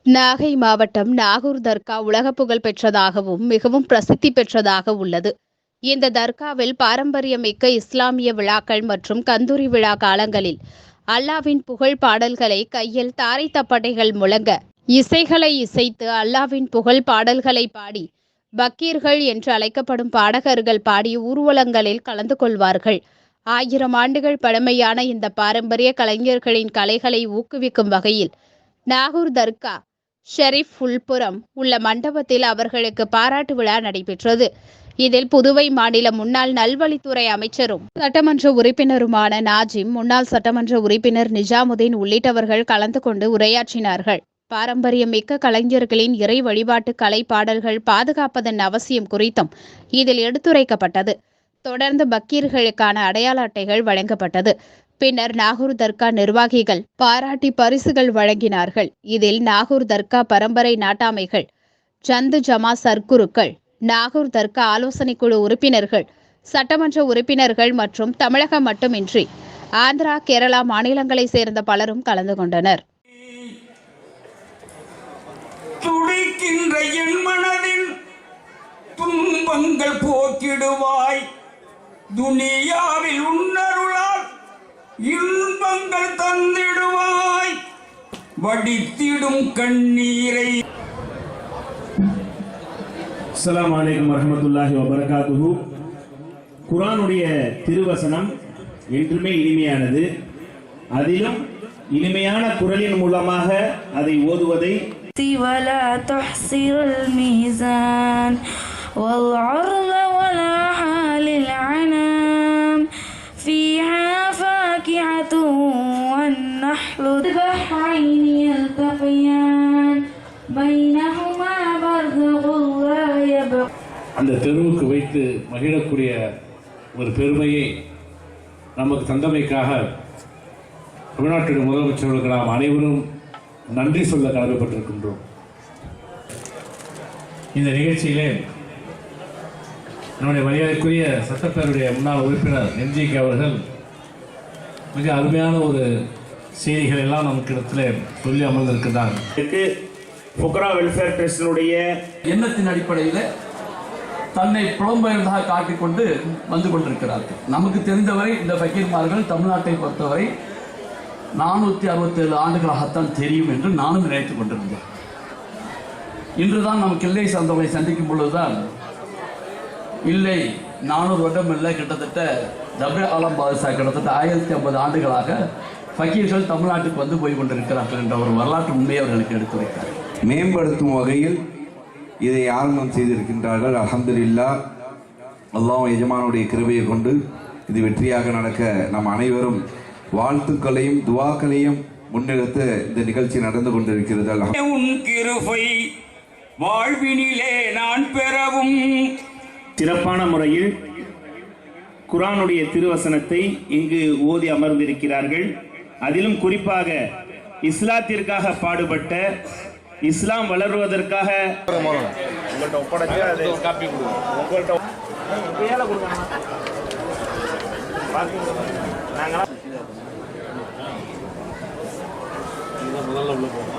நாகை மாவட்டம் நாகூர் தர்கா உலக புகழ் பெற்றதாகவும் மிகவும் பிரசித்தி பெற்றதாக உள்ளது. இந்த தர்காவில் பாரம்பரியமிக்க இஸ்லாமிய விழாக்கள் மற்றும் கந்தூரி விழா காலங்களில் அல்லாவின் புகழ் பாடல்களை கையில் தாரை தப்பட்டைகள் முழங்க இசைகளை இசைத்து அல்லாவின் புகழ் பாடல்களை பாடி பக்கீர்கள் என்று அழைக்கப்படும் பாடகர்கள் பாடி ஊர்வலங்களில் கலந்து கொள்வார்கள். 1000 ஆண்டுகள் பழமையான இந்த பாரம்பரிய கலைஞர்களின் கலைகளை ஊக்குவிக்கும் வகையில் நாகூர் தர்கா ஷெரீப் உள்புறம் உள்ள மண்டபத்தில் அவர்களுக்கு பாராட்டு விழா நடைபெற்றது. இதில் புதுவை மாநில முன்னாள் நல்வழித்துறை அமைச்சரும் சட்டமன்ற உறுப்பினருமான நாஜிம், முன்னாள் சட்டமன்ற உறுப்பினர் நிஜாமுதீன் உள்ளிட்டவர்கள் கலந்து கொண்டு உரையாற்றினார்கள். பாரம்பரியமிக்க கலைஞர்களின் இறை வழிபாட்டு கலை பாடல்கள் பாதுகாப்பதன் அவசியம் குறித்தும் இதில் எடுத்துரைக்கப்பட்டது. தொடர்ந்து பக்கீர்களுக்கான அடையாள அட்டைகள் வழங்கப்பட்டது. பின்னர் நாகூர் தர்கா நிர்வாகிகள் பாராட்டி பரிசுகள் வழங்கினார்கள். இதில் நாகூர் தர்கா பரம்பரை நாட்டாமைகள், ஜந்து ஜமா சர்க்குருக்கள், நாகூர் தர்கா ஆலோசனை குழு உறுப்பினர்கள், சட்டமன்ற உறுப்பினர்கள் மற்றும் தமிழகம் மட்டுமின்றி ஆந்திரா, கேரளா மாநிலங்களை சேர்ந்த பலரும் கலந்து கொண்டனர். துடிக்கின்ற என் மனதில் துன்பங்கள் போக்கிடுவாய், துனியாவில் உன்னருளால் இன்பங்கள் தந்திடுவாய், வடித்திடும் கண்ணீரை. அஸ்ஸலாமு அலைக்கும் வரஹ்மத்துல்லாஹி வபரகாத்துஹு. குர்ஆனுடைய திருவசனம் என்றுமே இனிமையானது. அதிலும் இனிமையான குரலின் மூலமாக அதை ஓதுவதை ولا تحصر الميزان والعرض ولا حال العنام فيها فاكهة والنحل البحرين يلتقيان بينهما برزخ لا يبغيان. அந்த தெருவுக்கு வைத்து மகிழக்கூடிய ஒரு பெருமையை நமக்கு தந்தமைக்காக தமிழ்நாட்டுடைய முதலமைச்சர்களுக்கு நாம் அனைவரும் நன்றி சொல்ல கடமைப்பட்டிருக்கின்றோம். இந்த நிகழ்ச்சியிலே நம்முடைய மரியாதைக்குரிய சட்டப்பேரவையுடைய முன்னாள் உறுப்பினர் எம்ஜிகே அவர்கள் மிக அருமையான ஒரு செய்திகள் எல்லாம் நமக்கு இடத்துல சொல்லி அமர்ந்திருக்கிறார். ஃபுக்ரா வெல்ஃபேர் ட்ரஸ்டினுடைய எண்ணத்தின் அடிப்படையில் தன்னை புலம்பெயர்ந்தாக காட்டிக்கொண்டு வந்து கொண்டிருக்கிறார்கள். நமக்கு தெரிந்தவரை இந்த ஃபக்கீர்மார்கள் தமிழ்நாட்டை பொறுத்தவரை 467 ஆண்டுகளாகத்தான் தெரியும் என்று நானும் நினைத்துக் கொண்டிருந்தேன். இன்றுதான் நம்ம கிள்ளை சார்ந்தவரை சந்திக்கும் பொழுதுதான் இல்லை 400 வருடம் இல்லை, கிட்டத்தட்ட ஜப்ரே ஆலம் பாதுஷா கிட்டத்தட்ட 1050 ஆண்டுகளாக ஃபக்கீர்கள் தமிழ்நாட்டுக்கு வந்து போய் கொண்டிருக்கிறார்கள் என்ற ஒரு வரலாற்று உண்மையை அவர்களுக்கு எடுத்துரைத்தார். மேம்படுத்தும் வகையில் இதை ஆரம்பம் செய்திருக்கின்றார்கள். அல்ஹம்துலில்லாஹ், அல்லாஹ் எஜமானுடைய கிருபையை கொண்டு இது வெற்றியாக நடக்க நாம் அனைவரும் வாழ்த்துக்களையும் துவாக்களையும் முன்னெடுத்து இந்த நிகழ்ச்சி நடந்து கொண்டிருக்கிறது. உன் கிருபை வாழ்வினிலே நான் பெறவும். சிறப்பான முறையில் குர்ஆனுடைய திருவசனத்தை இங்கு ஓதி அமர்ந்திருக்கிறார்கள். அதிலும் குறிப்பாக இஸ்லாத்திற்காக பாடுபட்ட, இஸ்லாம் வளருவதற்காக முதல்ல உள்ள போகும்.